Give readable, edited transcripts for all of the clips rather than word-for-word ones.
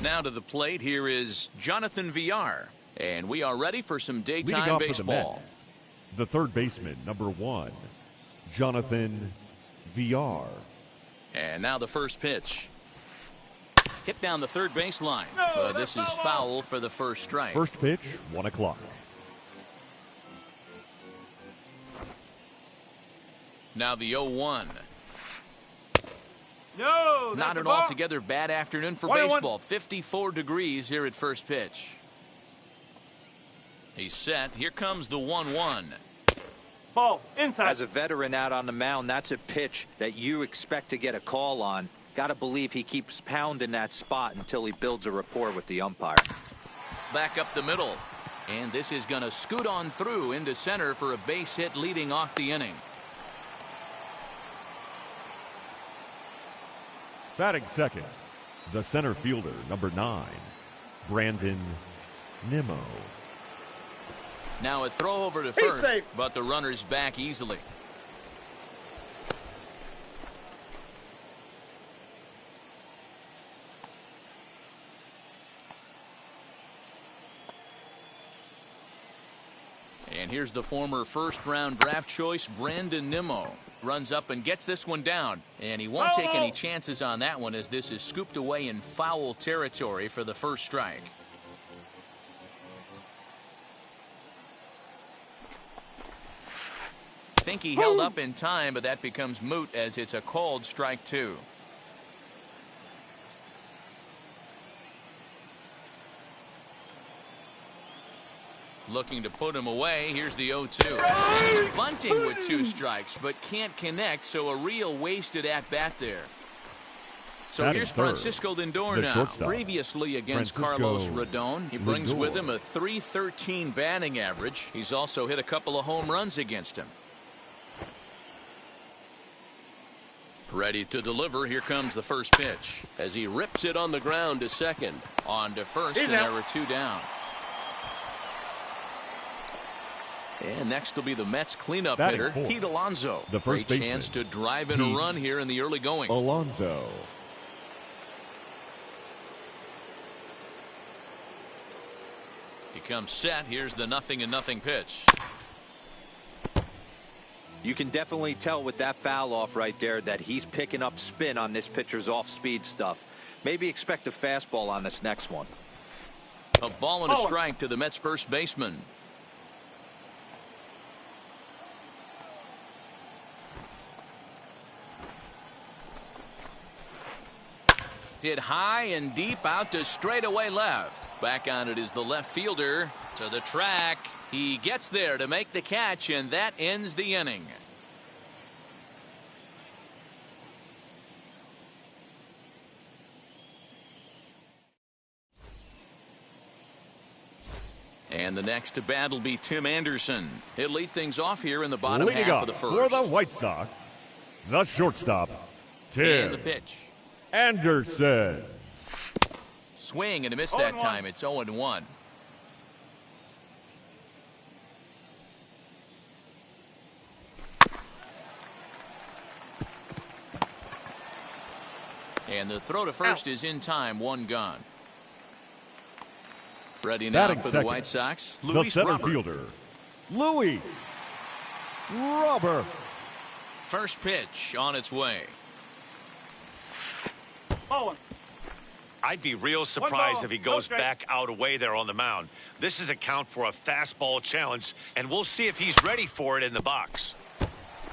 Now to the plate, here is Jonathan VR. And we are ready for some daytime baseball. The third baseman, number 1, Jonathan VR. And now the first pitch. Hit down the third baseline. This is foul for the first strike. First pitch, 1 o'clock. Now the 0-1. No, not an altogether bad afternoon for baseball. 54 degrees here at first pitch. He's set. Here comes the 1-1. Ball inside. As a veteran out on the mound, that's a pitch that you expect to get a call on. Got to believe he keeps pounding that spot until he builds a rapport with the umpire. Back up the middle. And this is going to scoot on through into center for a base hit leading off the inning. Batting second, the center fielder, number 9, Brandon Nimmo. Now a throw over to first, but the runner's back easily. And here's the former first-round draft choice, Brandon Nimmo. Runs up and gets this one down. And he won't take any chances on that one as this is scooped away in foul territory for the first strike. I think he held up in time, but that becomes moot as it's a called strike 2. Looking to put him away. Here's the 0-2. And he's bunting with 2 strikes, but can't connect, so a real wasted at-bat there. So here's Francisco Lindor now. Previously against Carlos Rodon. He brings with him a .313 batting average. He's also hit a couple of home runs against him. Ready to deliver. Here comes the first pitch as he rips it on the ground to second. On to first, and there are 2 down. And next will be the Mets cleanup hitter, Pete Alonso. The first Great chance to drive in a run here in the early going. Alonso. He comes set. Here's the 0-0 pitch. You can definitely tell with that foul off right there that he's picking up spin on this pitcher's off-speed stuff. Maybe expect a fastball on this next one. A ball and a strike to the Mets first baseman. Hit high and deep out to straightaway left. Back on it is the left fielder to the track. He gets there to make the catch, and that ends the inning. And the next to bat will be Tim Anderson. He'll lead things off here in the bottom half of the first. For the White Sox, the shortstop, Tim. And the pitch. Anderson. Swing and a miss that time. It's 0-1. And the throw to first is in time. 1 gone. Ready now Batting for second, the White Sox. the Luis center Robert. fielder, Luis Robert. First pitch on its way. I'd be real surprised if he goes back out away there on the mound. This is a count for a fastball challenge, and we'll see if he's ready for it in the box.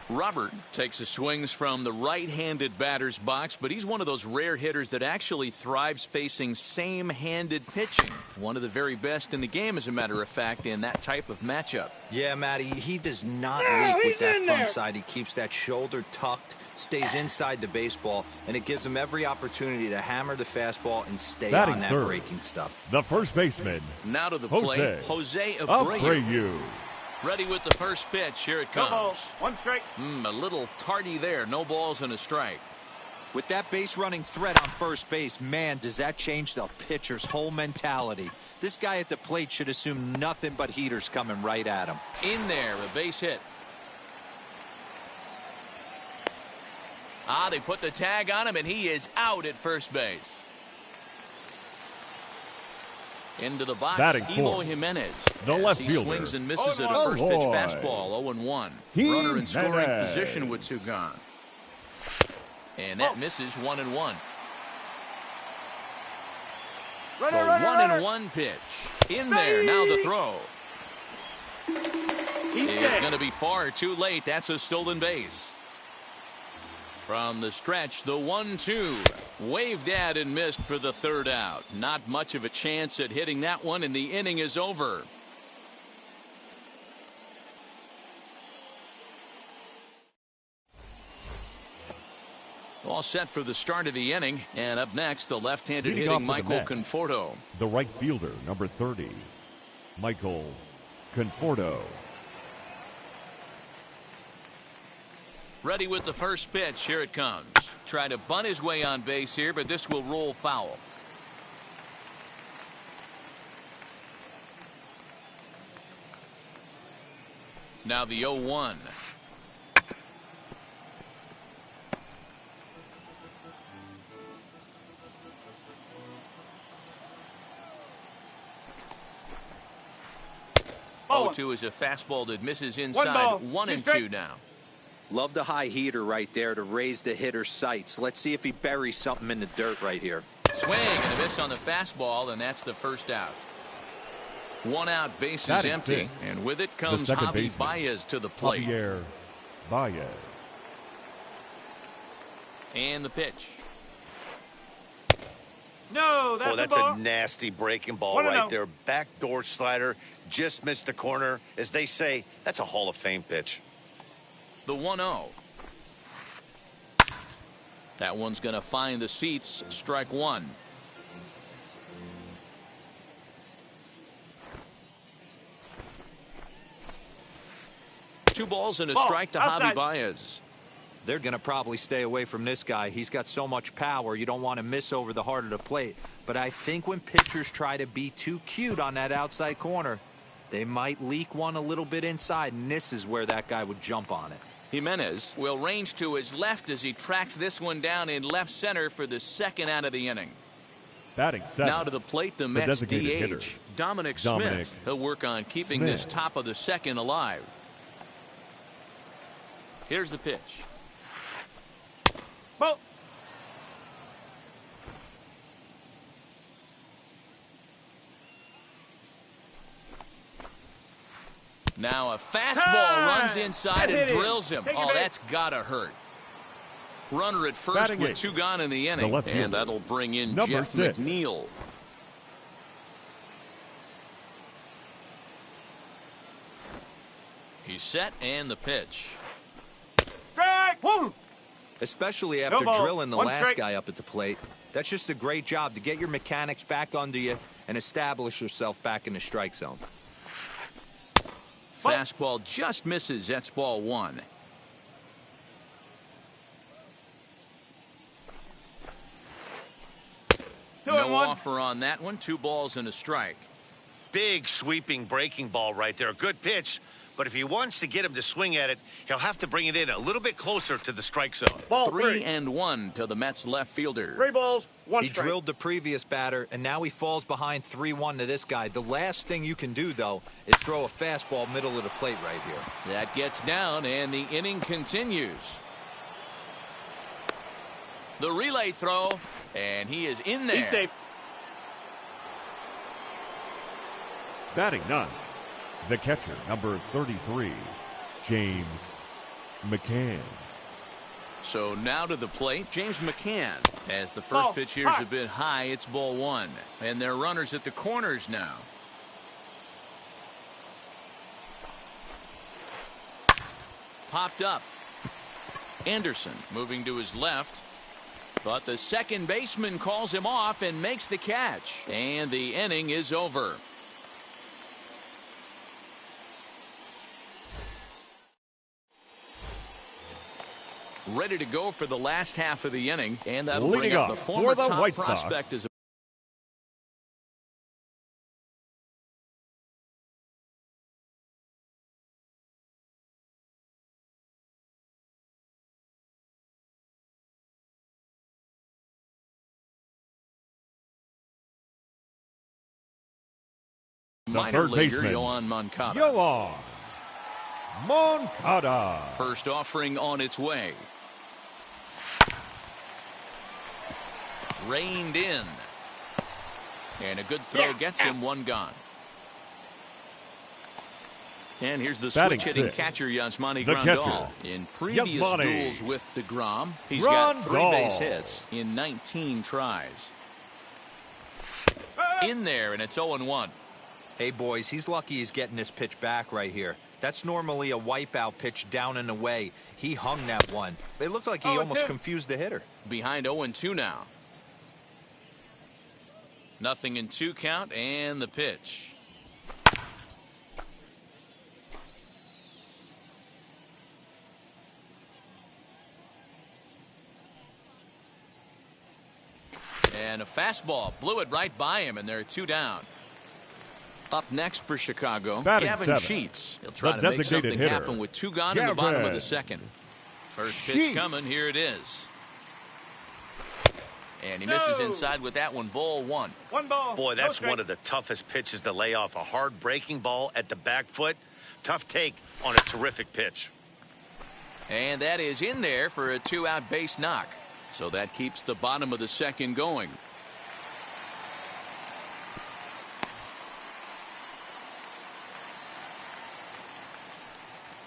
Robert takes his swings from the right-handed batter's box, but he's one of those rare hitters that actually thrives facing same-handed pitching. One of the very best in the game, as a matter of fact, in that type of matchup. Yeah, Matty, he does not leak with that front side. He keeps that shoulder tucked, stays inside the baseball, and it gives him every opportunity to hammer the fastball and stay on that breaking stuff. The first baseman. Now to the plate, Jose Abreu. Ready with the first pitch. Here it comes. No balls, 1 strike. A little tardy there. No balls and a strike. With that base running threat on first base, man, does that change the pitcher's whole mentality. This guy at the plate should assume nothing but heaters coming right at him. In there, a base hit. They put the tag on him, and he is out at first base. Into the box, Batting Eloy fourth, Jimenez. the As left he fielder. swings and misses at a Oh, first pitch boy. fastball, 0-1. Jimenez. Runner in scoring position with two gone. And that misses 1-1. The 1-1 pitch. In there, now the throw. It's going to be far too late. That's a stolen base. From the stretch, the 1-2. Waved at and missed for the third out. Not much of a chance at hitting that one, and the inning is over. All set for the start of the inning. And up next, the left-handed hitting Michael Conforto. The right fielder, number 30, Michael Conforto. Ready with the first pitch. Here it comes. Try to bunt his way on base here, but this will roll foul. Now the 0-1. Oh, 0-2 is a fastball that misses inside. 1-2 now. Love the high heater right there to raise the hitter's sights. Let's see if he buries something in the dirt right here. Swing and a miss on the fastball, and that's the first out. One out, base is empty, and with it comes Javi Baez to the plate. Javier Baez. And the pitch. no, that's, That's a nasty breaking ball 1-0. right there. Backdoor slider, just missed the corner. As they say, that's a Hall of Fame pitch. The 1-0. That one's going to find the seats. Strike one. Two balls and a strike to Javi Baez. They're going to probably stay away from this guy. He's got so much power, you don't want to miss over the heart of the plate. But I think when pitchers try to be too cute on that outside corner, they might leak one a little bit inside, and this is where that guy would jump on it. Jimenez will range to his left as he tracks this one down in left center for the second out of the inning. Batting seventh. Now to the plate, the Mets designated DH, hitter, Dominic Smith. He'll work on keeping this top of the second alive. Here's the pitch. Ball. Now a fastball runs inside and drills him. Oh, that's gotta hurt. Runner at first Batting with eighth, two gone in the inning, and that'll bring in number Jeff 6. McNeil. He's set, and the pitch. Strike. Boom. Especially after ball. drilling the One last strike. guy up at the plate. That's just a great job to get your mechanics back under you and establish yourself back in the strike zone. Fastball just misses. That's ball one. No offer on that one. 2 balls and a strike. Big sweeping breaking ball right there. Good pitch. But if he wants to get him to swing at it, he'll have to bring it in a little bit closer to the strike zone. Ball 3-1 to the Mets left fielder. 3 balls, 1 He strike. drilled the previous batter, and now he falls behind 3-1 to this guy. The last thing you can do, though, is throw a fastball middle of the plate right here. That gets down, and the inning continues. The relay throw, and he is in there. He's safe. Batting ninth, the catcher, number 33, James McCann. So now to the plate, James McCann. As the first pitch here is a bit high, it's ball one. And they're runners at the corners now. Popped up. Anderson moving to his left. But the second baseman calls him off and makes the catch. And the inning is over. Ready to go for the last half of the inning, and that'll bring up the former top prospect as minor third leaguer baseman, Yoan Moncada. Yoan Moncada. First offering on its way. Reined in. And a good throw gets him one gone. And here's the switch-hitting catcher, Yasmani Grandal. In previous duels with DeGrom, he's got 3 base hits in 19 tries. In there, and it's 0-1. Hey, boys, he's lucky he's getting this pitch back right here. That's normally a wipeout pitch down and away. He hung that one. It looked like he almost confused the hitter. Behind 0-2 now. 0-2 count, and the pitch. And a fastball blew it right by him, and there are 2 down. Up next for Chicago, Gavin Sheets. He'll try to make something happen with 2 gone in the bottom of the second. First pitch coming. Here it is. And he misses inside with that one. Ball 1. 1 ball. Boy, that's one of the toughest pitches to lay off. A hard breaking ball at the back foot. Tough take on a terrific pitch. And that is in there for a 2-out base knock. So that keeps the bottom of the second going.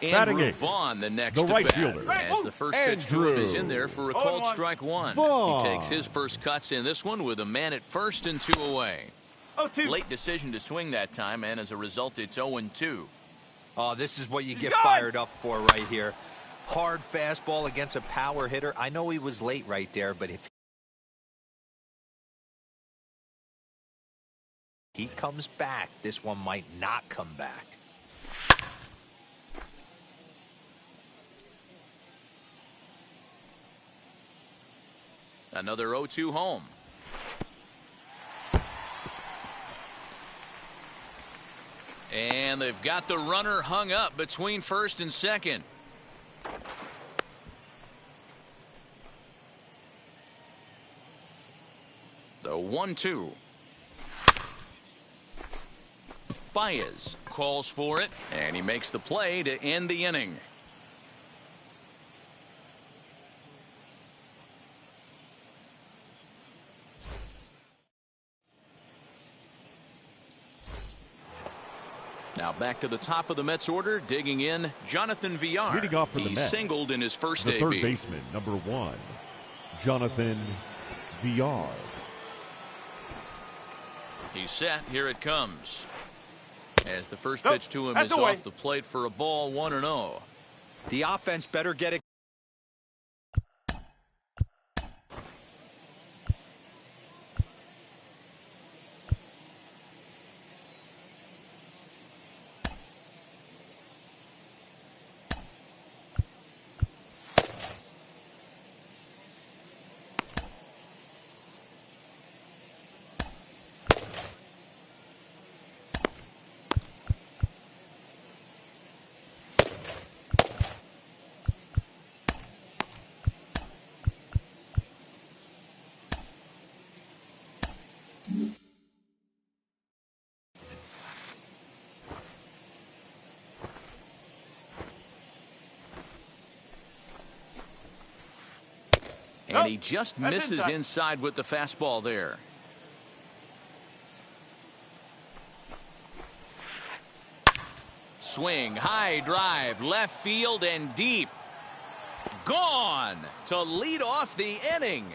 Andrew Vaughn, the next right bat, fielder. as the first pitch to him is in there for a called strike 1. He takes his first cuts in this one with a man at first and 2 away. 0-2. Late decision to swing that time, and as a result, it's 0-2. Oh, this is what you get fired up for right here. Hard fastball against a power hitter. I know he was late right there, but if he comes back, this one might not come back. Another 0-2 home. And they've got the runner hung up between first and second. The 1-2. Baez calls for it, and he makes the play to end the inning. Now back to the top of the Mets order, digging in, Jonathan Villar. Leading off for the He Mets, singled in his first the debut. third baseman, number 1, Jonathan Villar. He's set. Here it comes. As the first pitch to him is off the plate for a ball, 1-0. The offense better get it. And he just misses inside with the fastball there. Swing, high drive, left field and deep. Gone to lead off the inning.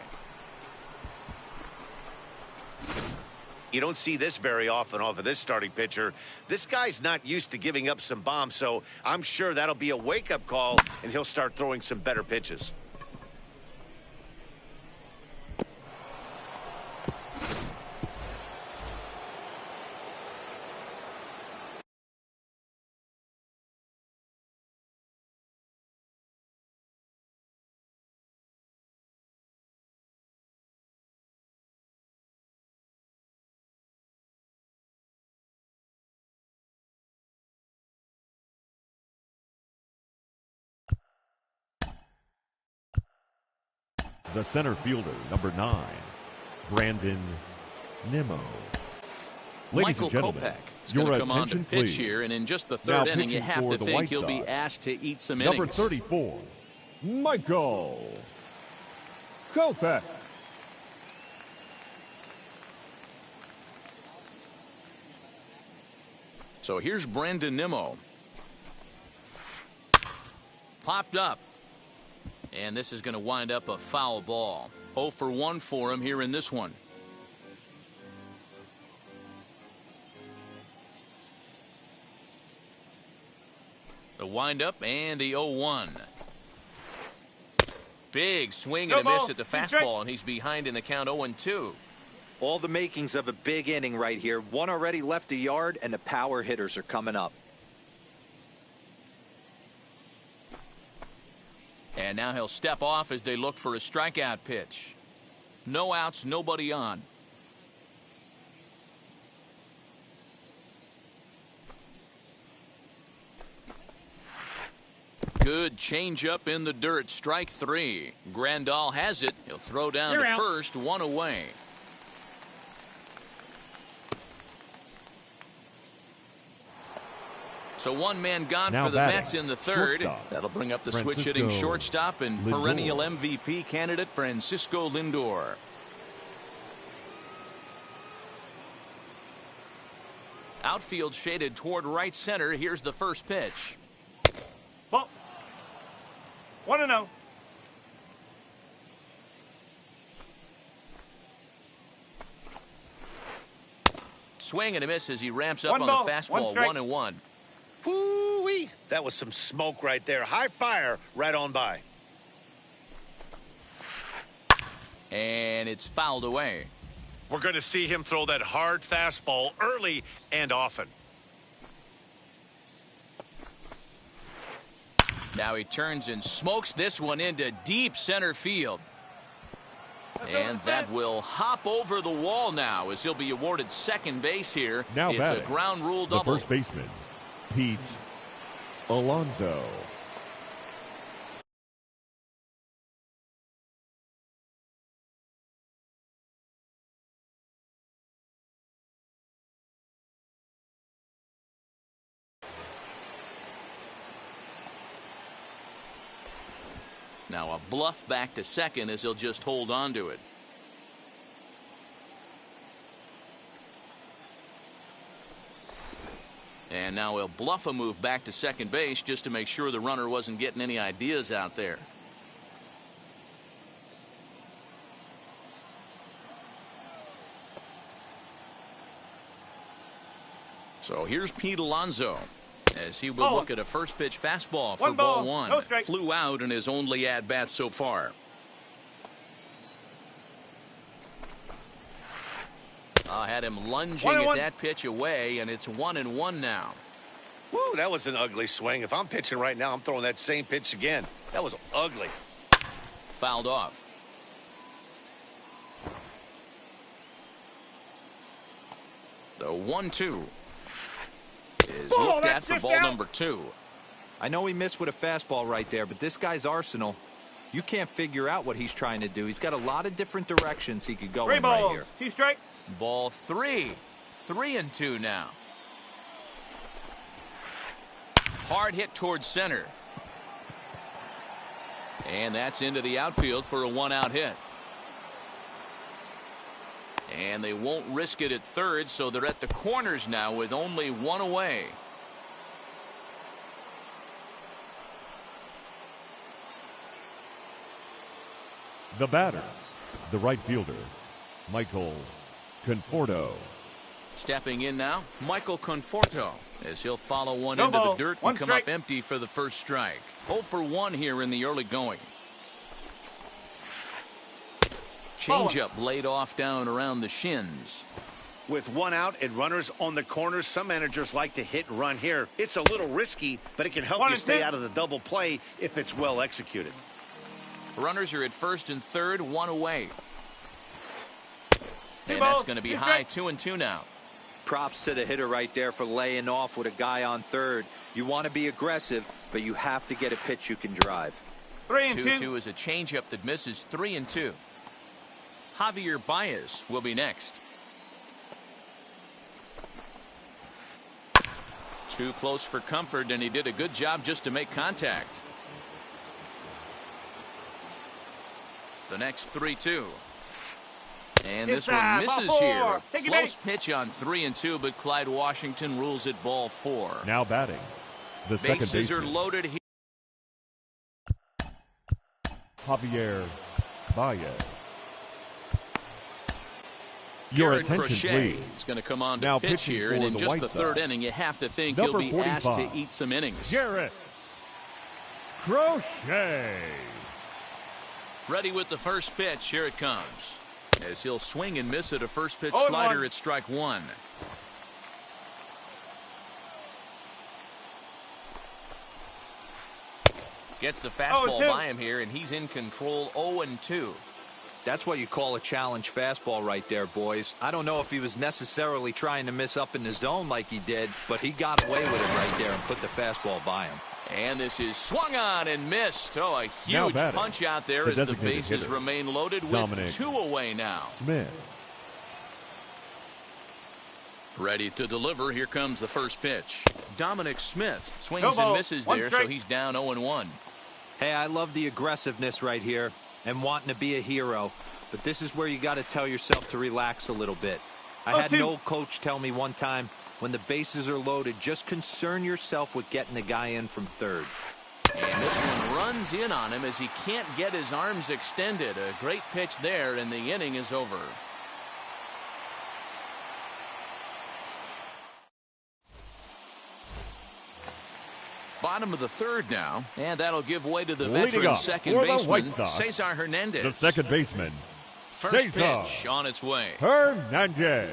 You don't see this very often off of this starting pitcher. This guy's not used to giving up some bombs, so I'm sure that'll be a wake-up call, and he'll start throwing some better pitches. The center fielder, number 9, Brandon Nimmo. Ladies Michael and gentlemen, Kopech is going your to come on to attention, pitch please. here, and in just the Now third inning, you pitching have for to the think White he'll be Sox, asked to eat some number innings. 34, Michael Kopech. So here's Brandon Nimmo. Popped up. And this is going to wind up a foul ball. 0 for 1 for him here in this one. The windup and the 0-1. Big swing and a miss at the fastball, and he's behind in the count 0-2. All the makings of a big inning right here. One already left the yard, and the power hitters are coming up. And now he'll step off as they look for a strikeout pitch. No outs, nobody on. Good changeup in the dirt. Strike 3. Grandal has it. He'll throw down to first, 1 away. So one man gone Now for the batting, Mets in the third. shortstop, That'll bring up the Francisco switch hitting shortstop and Lindor. perennial MVP candidate Francisco Lindor. Outfield shaded toward right center. Here's the first pitch. Ball. 1-0. Swing and a miss as he ramps up One on ball, the fastball. 1-1. 1-1. Whoo-wee. That was some smoke right there. High fire right on by. And it's fouled away. We're going to see him throw that hard fastball early and often. Now he turns and smokes this one into deep center field. And that will hop over the wall now as he'll be awarded second base here. Now it's batting, a ground rule the double. first baseman, Pete Alonso. Now a bluff back to second as he'll just hold on to it. And now he'll bluff a move back to second base just to make sure the runner wasn't getting any ideas out there. So here's Pete Alonso as he will look at a first pitch fastball for ball 1. No strike. Flew out in his only at bat so far. Had him lunging at that pitch away, and it's 1-1 now. Woo, that was an ugly swing. If I'm pitching right now, I'm throwing that same pitch again. That was ugly. Fouled off. The 1-2 is looked at for ball number 2. I know he missed with a fastball right there, but this guy's arsenal, you can't figure out what he's trying to do. He's got a lot of different directions he could go in right here. 2 strikes. Ball 3. 3-2 now. Hard hit towards center. And that's into the outfield for a 1-out hit. And they won't risk it at third, so they're at the corners now with only 1 away. The batter, the right fielder, Michael Conforto. Stepping in now, Michael Conforto, as he'll follow one No into ball, the dirt one and come strike. up empty for the first strike. 0 for 1 here in the early going. Changeup laid off down around the shins. With 1 out and runners on the corners, some managers like to hit and run here. It's a little risky, but it can help you stay 1-2. out of the double play if it's well executed. Runners are at first and third, 1 away. And balls, that's going to be 2 high, strikes. 2-2 now. Props to the hitter right there for laying off with a guy on third. You want to be aggressive, but you have to get a pitch you can drive. 3-2. 2-2 is a changeup that misses. 3-2. Javier Baez will be next. Too close for comfort, and he did a good job just to make contact. The next 3-2. And this one misses here. Close pitch on 3-2, but Clyde Washington rules it ball 4. Now batting, the second baseman. Bases are loaded here. Javier Baez. Your Garrett attention, Crochet please. is going to come on to Now pitch pitching here, for and in the just White the third Sox. inning, you have to think Number he'll be asked 45. to eat some innings. Garrett Crochet. Ready with the first pitch. Here it comes. As he'll swing and miss at a first pitch 0-1. slider at strike 1. Gets the fastball 0-2. by him here, and he's in control. 0-2. That's what you call a challenge fastball right there, boys. I don't know if he was necessarily trying to miss up in the zone like he did, but he got away with it right there and put the fastball by him. And this is swung on and missed. Oh, a huge punch out there as the bases remain loaded with Dominic 2 away now. Smith. Ready to deliver. Here comes the first pitch. Dominic Smith swings and misses there, so he's down 0-1. Hey, I love the aggressiveness right here and wanting to be a hero, but this is where you got to tell yourself to relax a little bit. I had an old coach tell me one time, when the bases are loaded, just concern yourself with getting the guy in from third. And this one runs in on him as he can't get his arms extended. A great pitch there, and the inning is over. Bottom of the third now, and that'll give way to the veteran second baseman, Cesar Hernandez. The second baseman, First Cesar pitch on its way. Hernandez.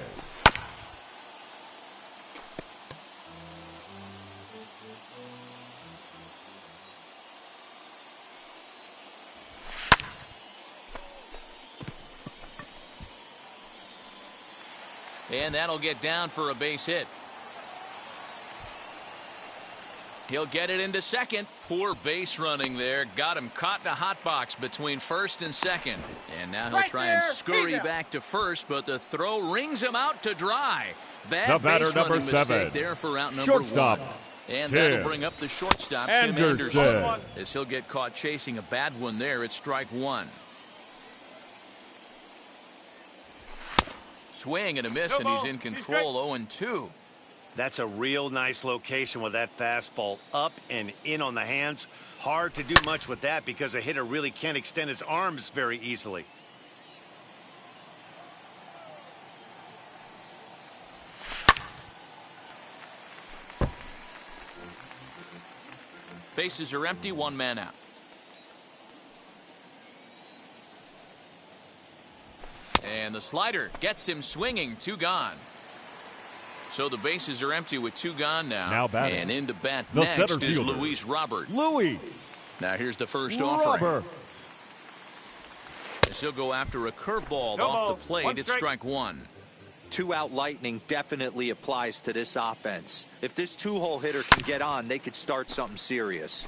And that'll get down for a base hit. He'll get it into second. Poor base running there. Got him caught in a hot box between first and second. And now he'll try and scurry back to first, but the throw rings him out to dry. Bad base running mistake there for out number 1. And that'll bring up the shortstop, Tim Anderson, as he'll get caught chasing a bad one there at strike 1. Swing and a miss, and he's in control. 0-2. That's a real nice location with that fastball up and in on the hands. Hard to do much with that because a hitter really can't extend his arms very easily. Bases are empty, 1 man out. And the slider gets him swinging. 2 gone. So the bases are empty with 2 gone now. Now batting. And into bat The next is Luis Robert. Now here's the first offering. As he'll go after a curveball off the plate at strike 1. 2-out lightning definitely applies to this offense. If this 2-hole hitter can get on, they could start something serious.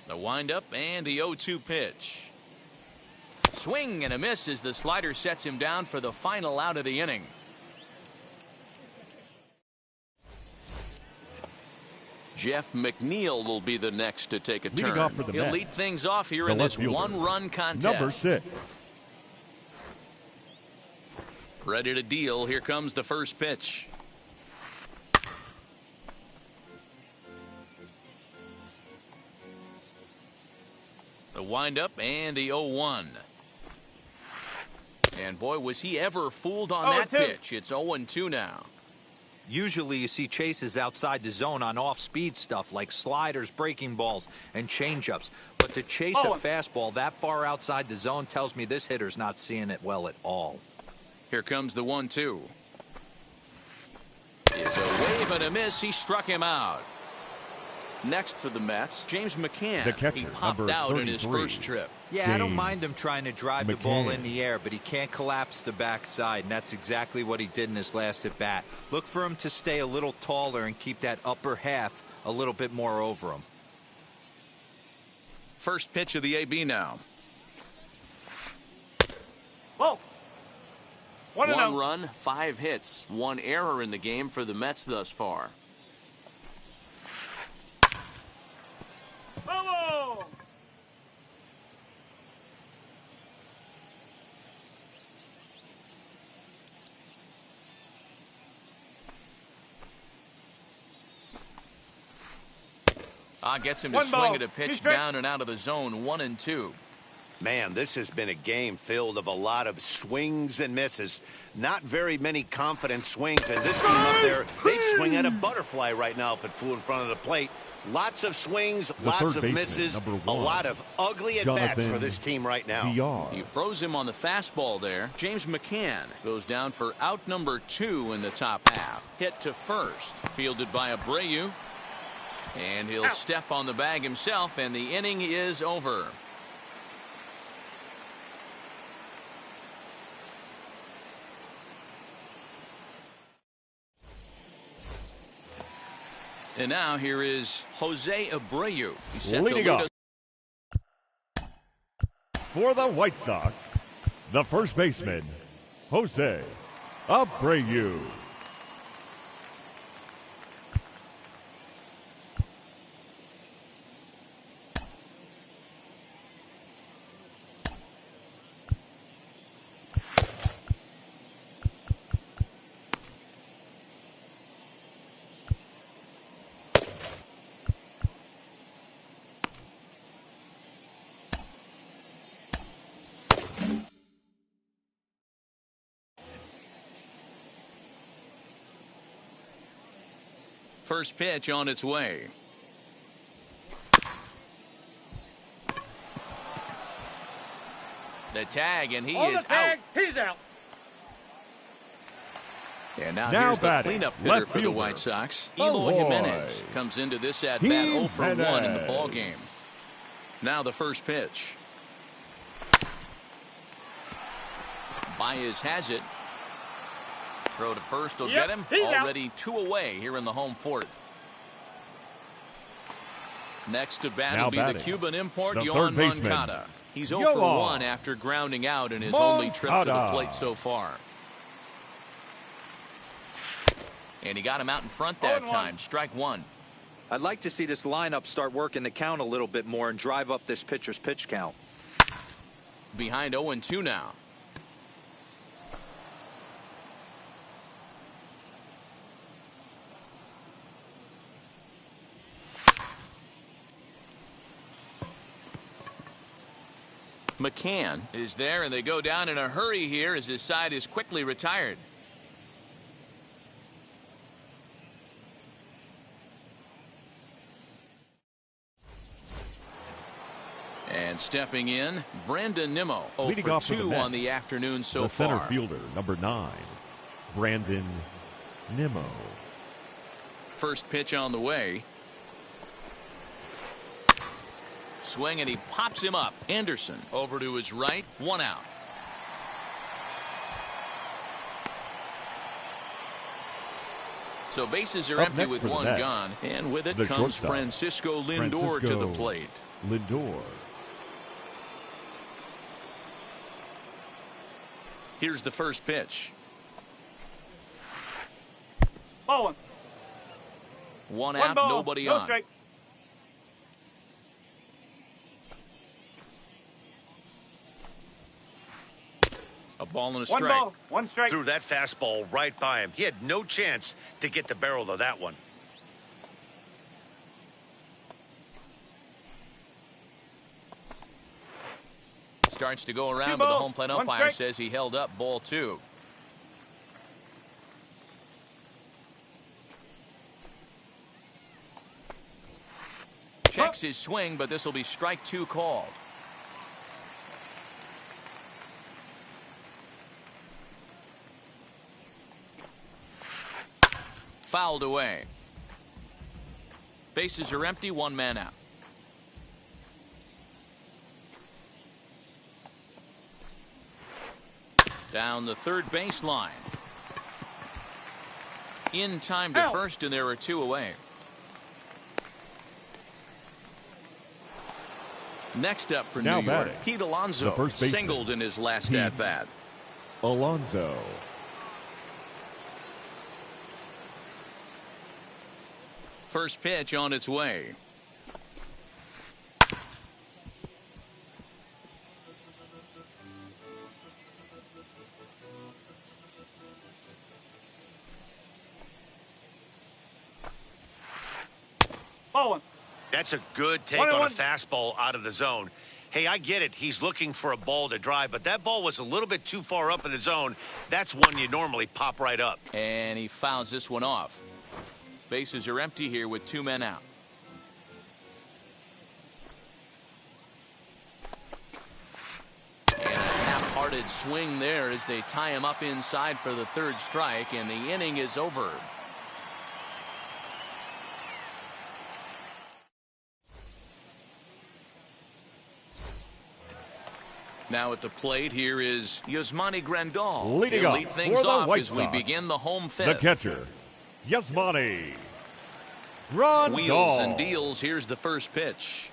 The windup and the 0-2 pitch. Swing and a miss as the slider sets him down for the final out of the inning. Jeff McNeil will be the next to take a turn. He'll lead things off here in this 1-run contest. Number 6. Ready to deal. Here comes the first pitch. The windup and the 0-1. And boy, was he ever fooled on that pitch. It's 0-2 now. Usually you see chases outside the zone on off-speed stuff like sliders, breaking balls, and changeups. But to chase a fastball that far outside the zone tells me this hitter's not seeing it well at all. Here comes the 1-2. It's a wave and a miss. He struck him out. Next for the Mets, James McCann. The catcher, he popped out in his first trip. Yeah, I don't mind him trying to drive the ball in the air, but he can't collapse the backside, and that's exactly what he did in his last at-bat. Look for him to stay a little taller and keep that upper half a little bit more over him. First pitch of the AB now. Whoa. 1-0. 1 run, 5 hits, 1 error in the game for the Mets thus far. Bravo! Gets him to swing at a pitch down and out of the zone, 1-2. Man, this has been a game filled of a lot of swings and misses. Not very many confident swings, and this team up there, they'd swing at a butterfly right now if it flew in front of the plate. Lots of swings, lots of misses, a lot of ugly at-bats for this team right now. He froze him on the fastball there. James McCann goes down for out number 2 in the top half. Hit to first, fielded by Abreu. And he'll step on the bag himself, and the inning is over. And now here is Jose Abreu. He's set leading up for the White Sox, the first baseman, Jose Abreu. First pitch on its way. The tag, and he is out. He's out. And now here's the cleanup hitter for the White Sox. Eloy Jimenez comes into this at-bat 0 for 1 in the ballgame. Now the first pitch. Baez has it. Throw to first will get him. Already 2 away here in the home 4th. Next to bat will be the Cuban import, Yohan Moncada. He's 0 for 1 after grounding out in his only trip to the plate so far. And he got him out in front that time. Strike 1. I'd like to see this lineup start working the count a little bit more and drive up this pitcher's pitch count. Behind 0-2 now. McCann is there, and they go down in a hurry here as his side is quickly retired. And stepping in, Brandon Nimmo, 0 for 2 on the afternoon so far. The center fielder, number 9, Brandon Nimmo. First pitch on the way. Swing, and he pops him up. Anderson over to his right, 1 out. So bases are empty with 1 gone, and with it comes Francisco Lindor to the plate. Lindor. Here's the first pitch. Ball 1 out, nobody on. Strike. A ball and a 1 strike. ball, 1 strike. Threw that fastball right by him. He had no chance to get the barrel of that one. Starts to go around, but the home plate umpire says he held up ball 2. Checks his swing, but this will be strike 2 called. Fouled away. Bases are empty, 1 man out. Down the third baseline. In time to first, and there are 2 away. Next up for New York, Pete Alonso singled in his last at-bat. Alonso. First pitch on its way. Bowling. That's a good take on a fastball out of the zone. Hey, I get it. He's looking for a ball to drive, but that ball was a little bit too far up in the zone. That's one you normally pop right up. And he fouls this one off. Bases are empty here with 2 men out. And a half-hearted swing there as they tie him up inside for the 3rd strike, and the inning is over. Now at the plate, here is Yasmani Grandal. Leading He'll up lead things for the off White as we Sox, begin the home 5th. The catcher, Yasmani Grandal. Wheels and deals. Here's the first pitch.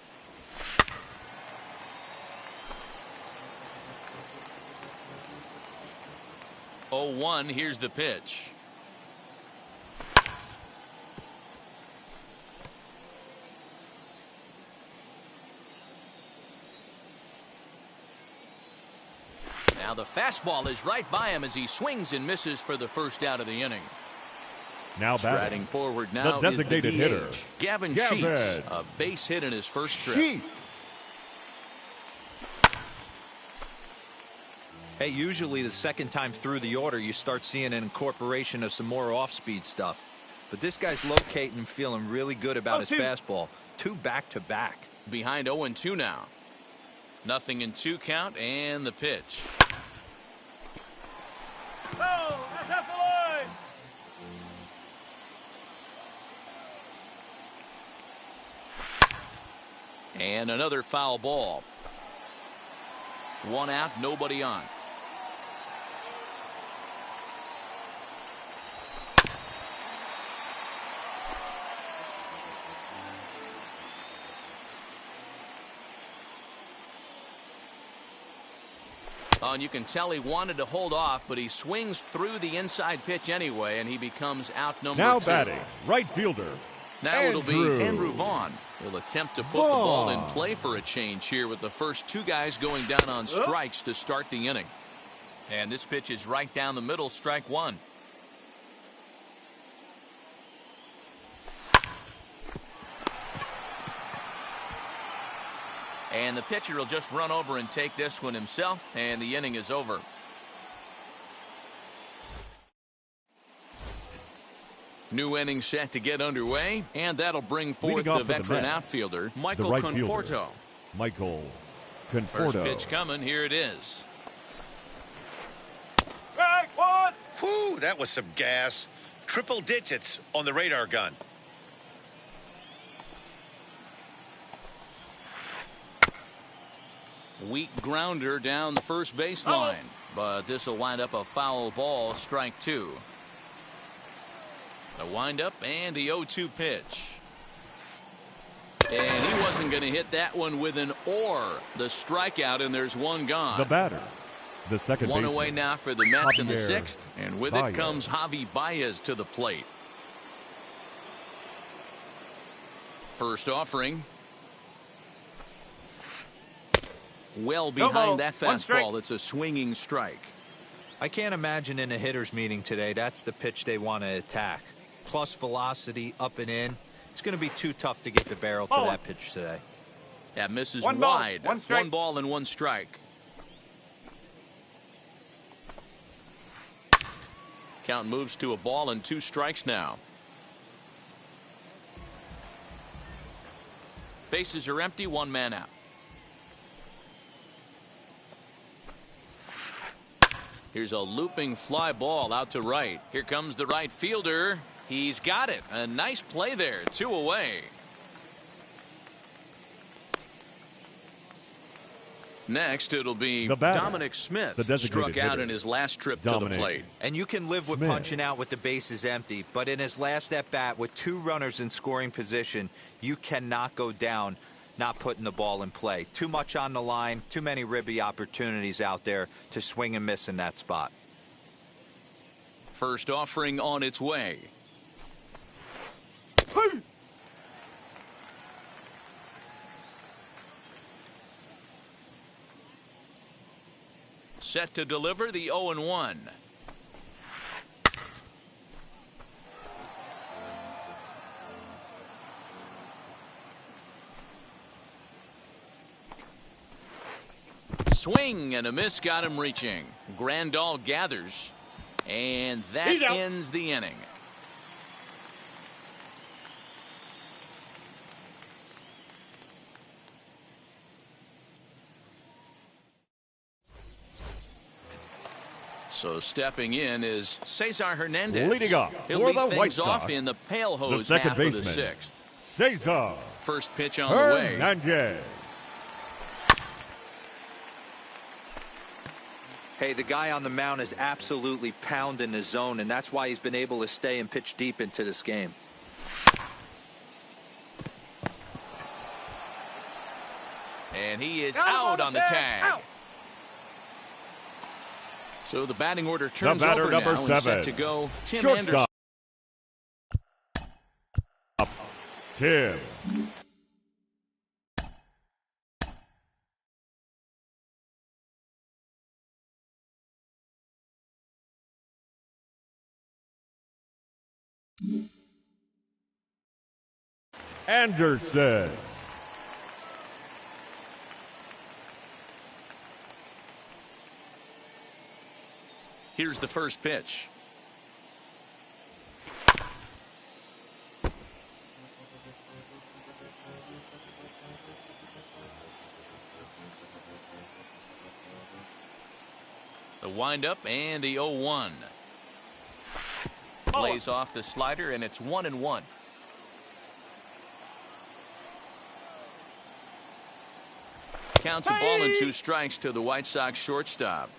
Oh, 1. Here's the pitch. Now the fastball is right by him as he swings and misses for the first out of the inning. Now Striding forward now the designated is the hitter, DH, Gavin Sheets, a base hit in his first trip. Sheets. Hey, usually the second time through the order, you start seeing an incorporation of some more off-speed stuff. But this guy's locating and feeling really good about his fastball. 2 back-to-back. Behind 0-2 now. Nothing in 2 count, and the pitch. Oh, that's off the line. And another foul ball. 1 out, nobody on. Oh, and you can tell he wanted to hold off, but he swings through the inside pitch anyway, and he becomes out number 2. Now batting, right fielder. Now it'll be Andrew Vaughn. He'll attempt to put the ball in play for a change here with the first 2 guys going down on strikes to start the inning. And this pitch is right down the middle, strike 1. And the pitcher will just run over and take this one himself, and the inning is over. New inning set to get underway, and that'll bring forth the veteran outfielder, Michael Conforto. Michael Conforto. First pitch coming, here it is. Strike 1. Whew, that was some gas. Triple digits on the radar gun. Weak grounder down the first baseline, but this will wind up a foul ball, strike 2. A windup and the 0-2 pitch. And he wasn't going to hit that one with an or. The strikeout, and there's 1 gone. The batter, the second baseman. 1 away now for the Mets in the Javier 6th, and with Baez. it comes Javi Baez to the plate. First offering. Well behind that fastball. It's a swinging strike. I can't imagine in a hitter's meeting today that's the pitch they want to attack. Plus velocity up and in. It's going to be too tough to get the barrel to that pitch today. That misses 1 ball, wide. 1 strike. 1 ball and 1 strike. Count moves to a ball and 2 strikes now. Bases are empty, 1 man out. Here's a looping fly ball out to right. Here comes the right fielder. He's got it. A nice play there. 2 away. Next, it'll be Dominic Smith. Struck out in his last trip to the plate. And you can live with punching out with the bases empty, but in his last at-bat with 2 runners in scoring position, you cannot go down not putting the ball in play. Too much on the line, too many ribby opportunities out there to swing and miss in that spot. First offering on its way. Set to deliver the 0-1. Swing and a miss got him reaching. Grandal gathers, and that ends the inning. So stepping in is Cesar Hernandez. Leading off He'll for lead the things White off Sox, in the pale the hose second half of the baseman, sixth. Cesar First pitch on the way. Hernandez. Hey, the guy on the mound is absolutely pounding the zone, and that's why he's been able to stay and pitch deep into this game. And he is out on the tag. Out. So the batting order turns batter, over number now 7. and set to go Tim Shortstop. Anderson. Tim. Anderson. Here's the first pitch. The windup and the 0-1. Plays off the slider, and it's 1-1. Counts a ball and 2 strikes to the White Sox shortstop.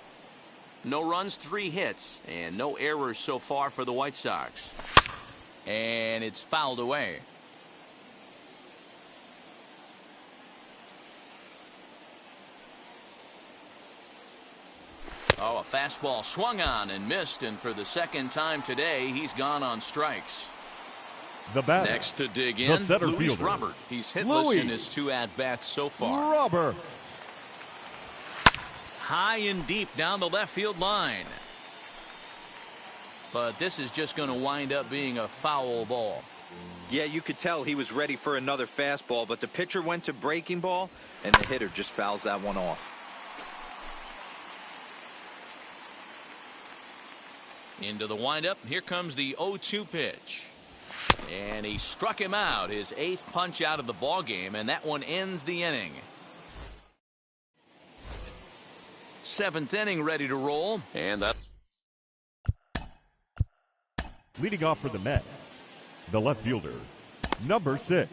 No runs, 3 hits, and no errors so far for the White Sox. And it's fouled away. Oh, a fastball swung on and missed, and for the second time today, he's gone on strikes. The batter. Next to dig the in, center Luis fielder, Robert. He's hitless Luis in his 2 at-bats so far. Robert. High and deep down the left field line. But this is just going to wind up being a foul ball. Yeah, you could tell he was ready for another fastball, but the pitcher went to breaking ball, and the hitter just fouls that one off. Into the windup. Here comes the 0-2 pitch. And he struck him out. His 8th punch out of the ball game, and that one ends the inning. 7th inning ready to roll. And that. Leading off for the Mets, the left fielder, number 6.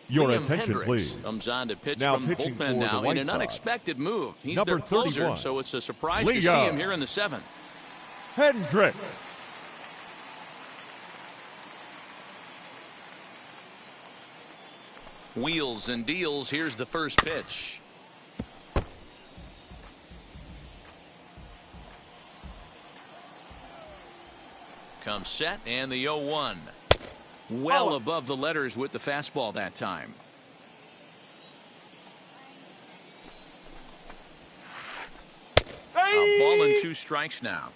Your Liam attention, Hendricks please. comes on to pitch Now from the pitching bullpen for the now in White an Sox, unexpected move. He's number their closer, 31, so it's a surprise to Liam see him here in the 7th. Hendricks. Wheels and deals. Here's the first pitch. Comes set, and the 0-1. Well above the letters with the fastball that time. A ball and 2 strikes now.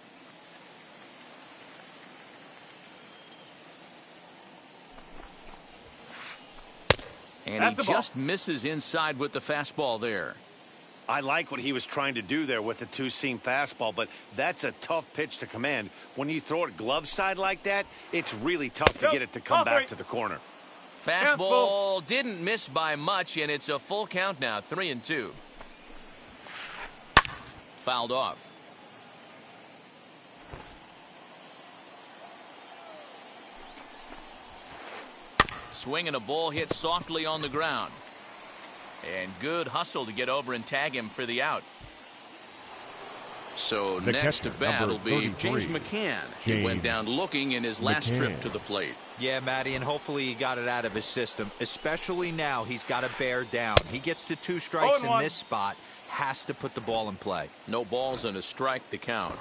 And he just misses inside with the fastball there. I like what he was trying to do there with the 2-seam fastball, but that's a tough pitch to command. When you throw it glove side like that, it's really tough to get it to come back to the corner. Fastball didn't miss by much, and it's a full count now, 3-2. Fouled off. Swinging a ball hit softly on the ground. And good hustle to get over and tag him for the out. So The next to catcher, bat will number be 33, James McCann. He went down looking in his last trip to the plate. Yeah, Matty, and hopefully he got it out of his system. Especially now, he's got to bear down. He gets the 2 strikes in this spot, has to put the ball in play. No balls and a strike to count.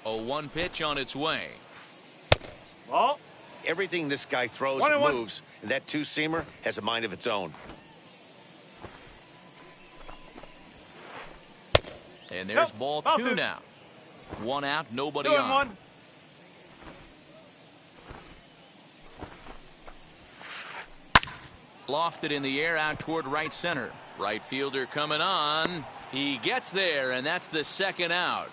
0-1 pitch on its way. Ball. Everything this guy throws and moves, and that two-seamer has a mind of its own. And there's ball two now. 1 out, nobody on. Lofted in the air out toward right center. Right fielder coming on. He gets there, and that's the 2nd out.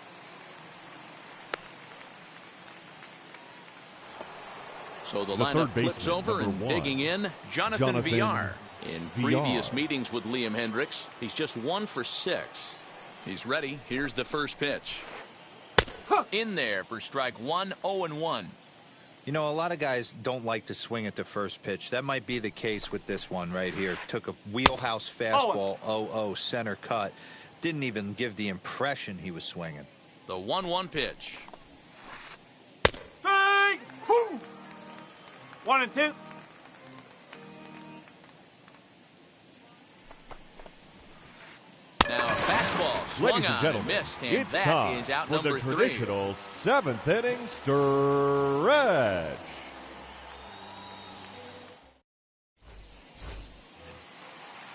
So the lineup flips over and digging in, Jonathan Villar. In previous meetings with Liam Hendricks, he's just 1 for 6. He's ready. Here's the first pitch. In there for strike 1, 0-1. You know, a lot of guys don't like to swing at the first pitch. That might be the case with this one right here. Took a wheelhouse fastball, 0-0, center cut. Didn't even give the impression he was swinging. The 1-1 pitch. 1-2. Now fastball swung on and missed, and it's that is out for number the 3. Traditional 7th inning stretch.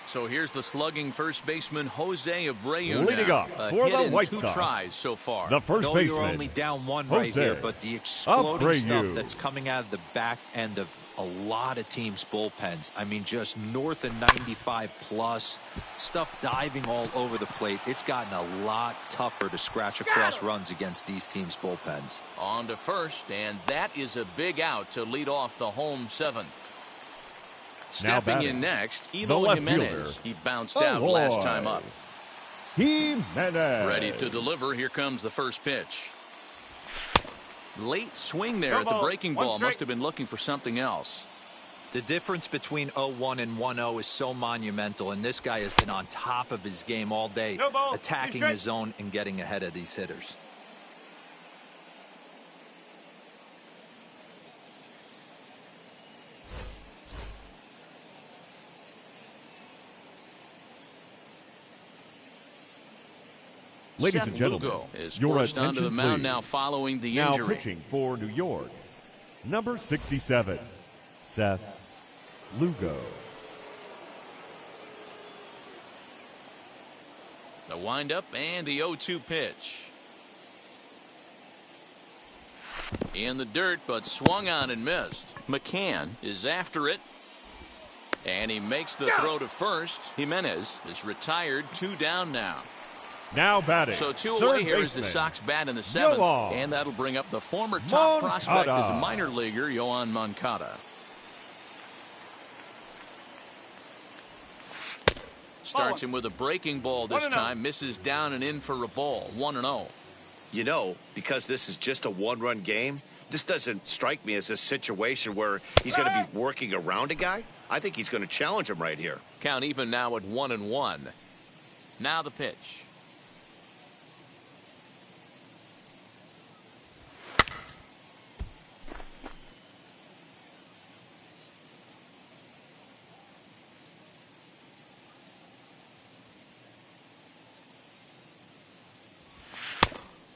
So here's the slugging first baseman Jose Abreu leading now. up A for hit the in White 2 Sox. tries so far. The first No, baseman. you're only down 1 right Jose here, but the exploding stuff Abreu. that's coming out of the back end of a lot of teams' bullpens. I mean, just north of 95 plus, stuff diving all over the plate. It's gotten a lot tougher to scratch across runs against these teams' bullpens. On to first, and that is a big out to lead off the home 7th. Stepping in next, Eloy Jimenez. He bounced out last time up. Jimenez. Ready to deliver. Here comes the first pitch. Late swing there at the breaking ball. Must have been looking for something else. The difference between 0-1 and 1-0 is so monumental, and this guy has been on top of his game all day, attacking the zone and getting ahead of these hitters. Ladies Seth and gentlemen, Lugo is your forced onto attention, the mound please. now following the Now injury. pitching for New York, number 67, Seth Lugo. The windup and the 0-2 pitch. In the dirt, but swung on and missed. McCann is after it. And he makes the throw to first. Jimenez is retired, 2 down now. Now batting. So 2 third away here as baseman, the Sox bat in the 7th. Yoan And that'll bring up the former top prospect as a Moncada. minor leaguer, Yoan Moncada. Starts him with a breaking ball this time. Misses down and in for a ball. 1-0. You know, because this is just a 1-run game, this doesn't strike me as a situation where he's going to be working around a guy. I think he's going to challenge him right here. Count even now at 1-1. Now the pitch.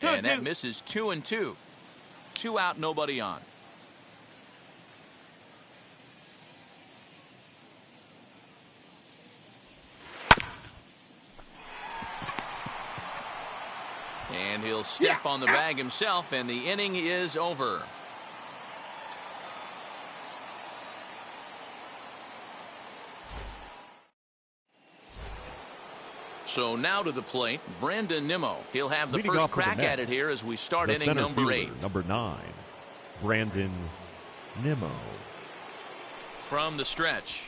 And that misses 2-2. 2 out, nobody on. And he'll step on the bag himself, and the inning is over. So now to the plate, Brandon Nimmo. He'll have the Leading first off for the crack at Mets, it here as we start the inning center number fielder, 8. number 9, Brandon Nimmo. From the stretch.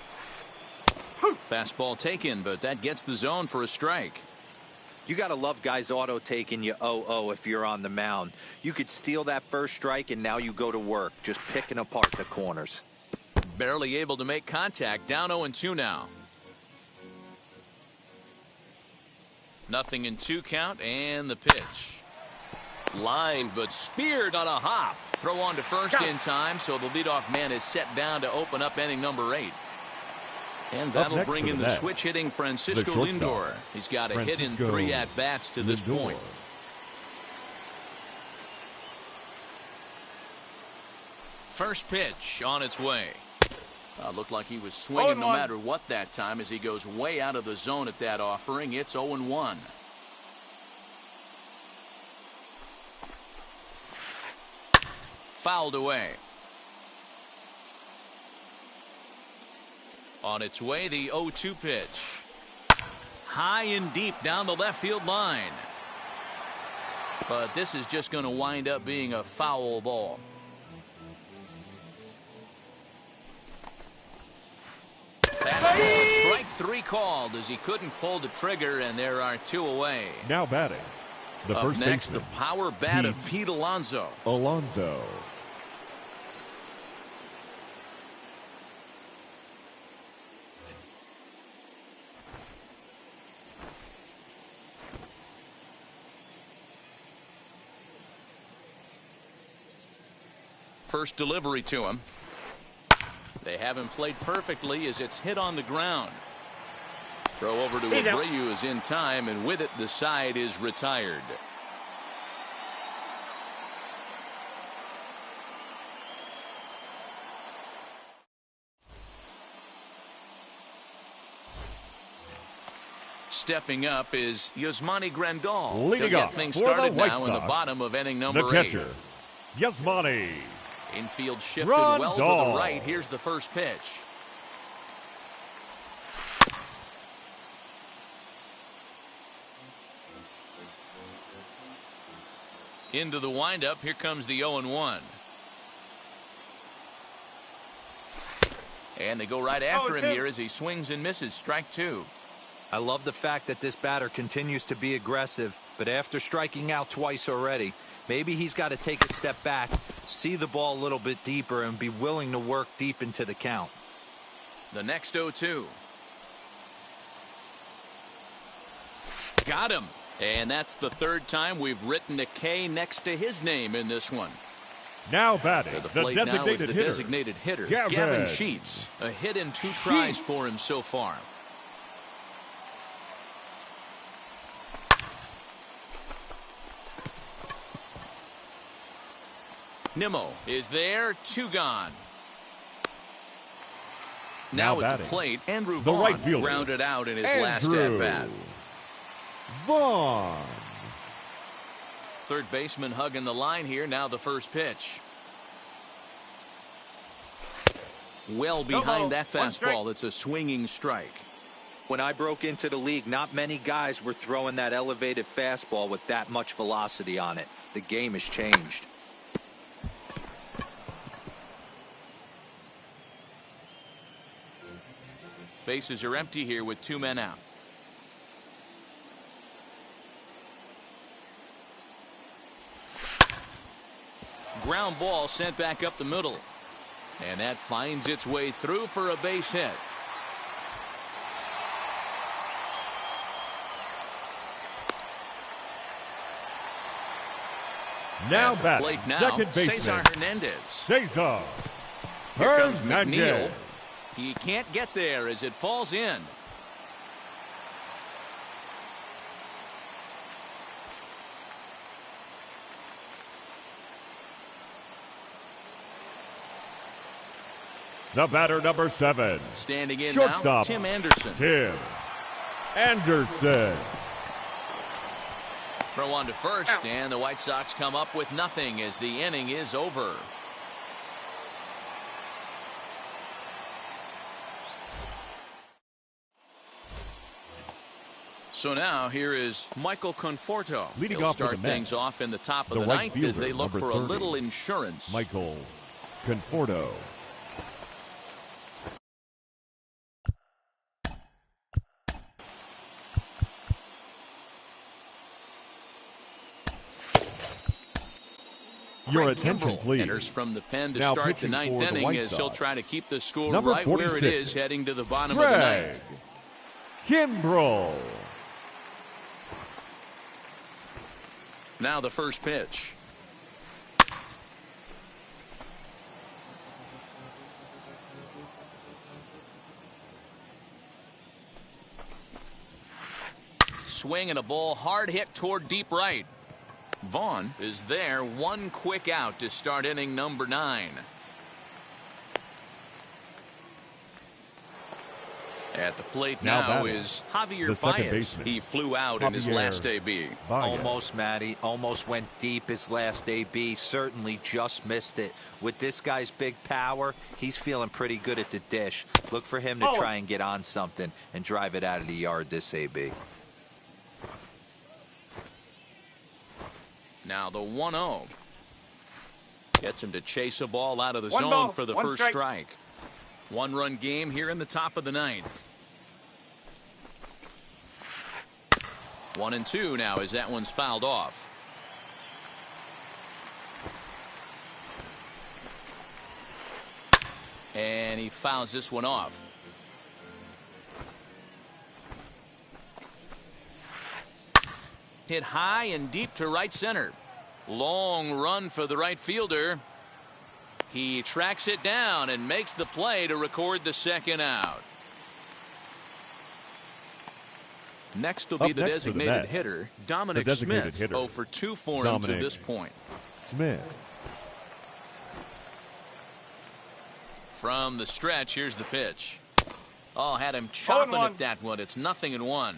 Fastball taken, but that gets the zone for a strike. You got to love guys auto taking you 0-0 if you're on the mound. You could steal that first strike, and now you go to work, just picking apart the corners. Barely able to make contact. Down 0-2 now. Nothing in 2 count, and the pitch. Lined, but speared on a hop. Throw on to first in time, so the leadoff man is set down to open up inning number 8. And that'll bring in the switch-hitting Francisco Lindor. He's got a hit in 3 at-bats to this point. First pitch on its way. Looked like he was swinging no matter what that time as he goes way out of the zone at that offering. It's 0-1. Fouled away. On its way, the 0-2 pitch. High and deep down the left field line. But this is just going to wind up being a foul ball. Fastball, strike 3 called as he couldn't pull the trigger, and there are 2 away. Now batting, the Up first next, baseman, the power bat of Pete Alonso. Alonso. First delivery to him. They haven't played perfectly as it's hit on the ground. Throw over to Abreu is in time, and with it, the side is retired. Stepping up is Yasmani Grandal. Leading They'll up get things for the started White now in the Sox, bottom of inning number the 8. catcher, Yasmani. Infield shifted Grandal. well to the right. Here's the first pitch. Into the windup. Here comes the 0-1. And they go right after him here as he swings and misses. Strike 2. I love the fact that this batter continues to be aggressive, but after striking out twice already, maybe he's got to take a step back, see the ball a little bit deeper, and be willing to work deep into the count. The next 0-2. Got him. And that's the 3rd time we've written a K next to his name in this one. Now batting, To the the plate now is designated the hitter, designated hitter, Gavin Gavin Sheets. A hit in 2 tries Sheets. for him so far. Nimmo is there, 2 gone. Now at batting, the plate, Andrew the Vaughn right fielder, grounded out in his last Andrew at-bat. Vaughn. Third baseman hugging the line here. Now the first pitch. Well behind that fastball. It's a swinging strike. When I broke into the league, not many guys were throwing that elevated fastball with that much velocity on it. The game has changed. Bases are empty here with 2 men out. Ground ball sent back up the middle. And that finds its way through for a base hit. Now At the batting, plate now, second baseman, Cesar Hernandez. Cesar Here comes McNeil. Hernandez. He can't get there as it falls in. The batter, number 7, Standing in shortstop, now, Tim Anderson. Tim Anderson. Throw on to first, and the White Sox come up with nothing as the inning is over. So now here is Michael Conforto. Leading He'll off for start the Mets, things off in the top of the the right ninth as fielder, they look number for a 30, little insurance. Michael Conforto. Your Craig attention, Kimbrell please. enters from the pen to Now start the pitching ninth for the inning White as he'll Sox, try to keep the score number right where it 46, is heading to the bottom of the Craig ninth. Kimbrell. Now the first pitch. Swing and a ball hard hit toward deep right. Vaughn is there, 1 quick out to start inning number 9. At the plate Now now is Javier Baez. He flew out in his last AB. Almost, Matty. Almost went deep his last AB. Certainly just missed it. With this guy's big power, he's feeling pretty good at the dish. Look for him to try and get on something and drive it out of the yard this AB. Now the 1-0. Gets him to chase a ball out of the zone for the first strike. One-run game here in the top of the ninth. 1-2 now as that one's fouled off. And he fouls this one off. Hit high and deep to right center. Long run for the right fielder. He tracks it down and makes the play to record the second out. Next will be the designated hitter, Dominic Smith. 0 for 2 for him to this point. Smith. From the stretch, here's the pitch. Oh, had him chopping at that one. It's 0-1.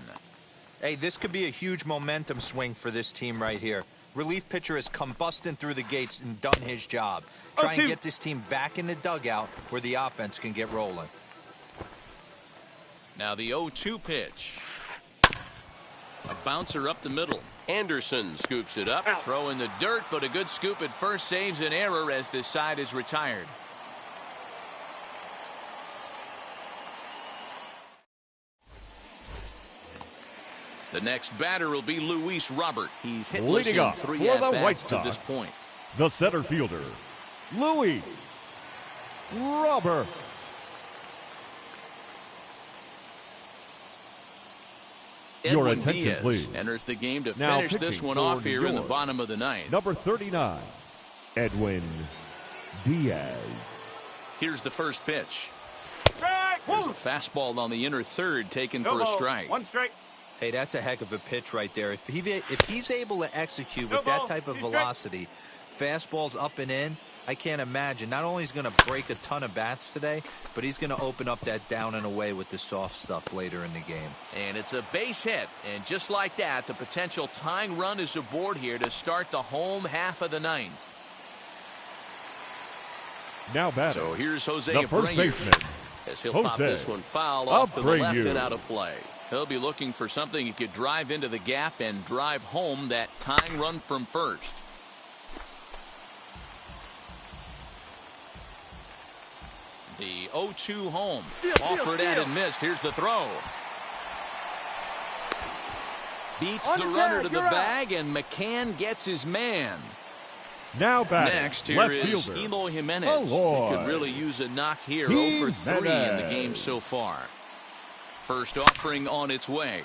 Hey, this could be a huge momentum swing for this team right here. Relief pitcher has come busting through the gates and done his job. Try and get this team back in the dugout where the offense can get rolling. Now the 0-2 pitch. A bouncer up the middle. Anderson scoops it up. Throw in the dirt, but a good scoop at first saves an error as this side is retired. The next batter will be Luis Robert. He's hit leading off 3 for the White at-bats to Sox, this point. The center fielder, Luis Robert. Your Edwin attention, Diaz please. Enters the game to Now finish this one off here in the bottom of the ninth. Number 39, Edwin Diaz. Here's the first pitch. There's a fastball on the inner third taken for a strike. 1 strike. Hey, that's a heck of a pitch right there. If he's able to execute with that type of velocity, fastballs up and in, I can't imagine. Not only is he going to break a ton of bats today, but he's going to open up that down and away with the soft stuff later in the game. And it's a base hit. And just like that, the potential tying run is aboard here to start the home half of the ninth. Now batting. So here's Jose the first Abreu, baseman, as he'll pop this one foul off to the left and out of play. He'll be looking for something he could drive into the gap and drive home that tying run from first. The 0-2 home. Offered at and missed. Here's the throw. Beats the runner to the bag, and McCann gets his man. Now batting. Next, here left is fielder, Eloy Jimenez. Eloy. He could really use a knock here. 0 for 3 in the game so far. First offering on its way.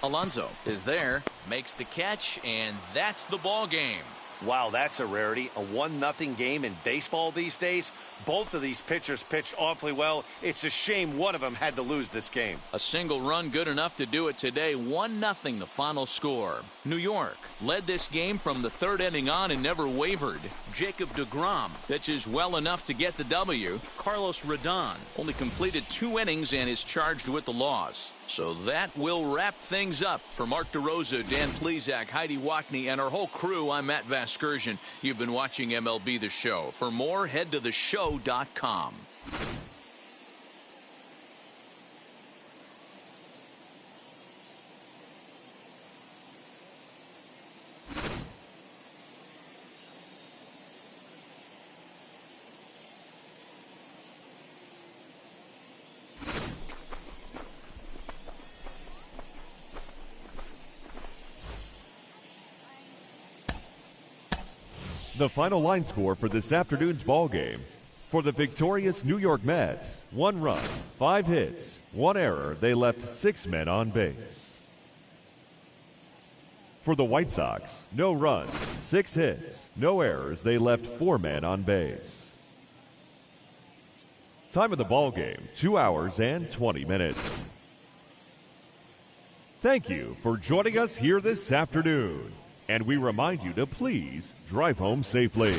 Alonso is there, makes the catch, and that's the ball game. Wow, that's a rarity. A 1-0 game in baseball these days. Both of these pitchers pitched awfully well. It's a shame one of them had to lose this game. A single run good enough to do it today. 1-0 the final score. New York led this game from the third inning on and never wavered. Jacob deGrom pitches well enough to get the W. Carlos Rodon only completed 2 innings and is charged with the loss. So that will wrap things up. For Mark DeRosa, Dan Plesac, Heidi Wackney, and our whole crew, I'm Matt Vasgersian. You've been watching MLB The Show. For more, head to theshow.com. The final line score for this afternoon's ball game. For the victorious New York Mets, 1 run, 5 hits, 1 error. They left 6 men on base. For the White Sox, no runs, 6 hits, no errors. They left 4 men on base. Time of the ball game, 2 hours and 20 minutes. Thank you for joining us here this afternoon. And we remind you to please drive home safely.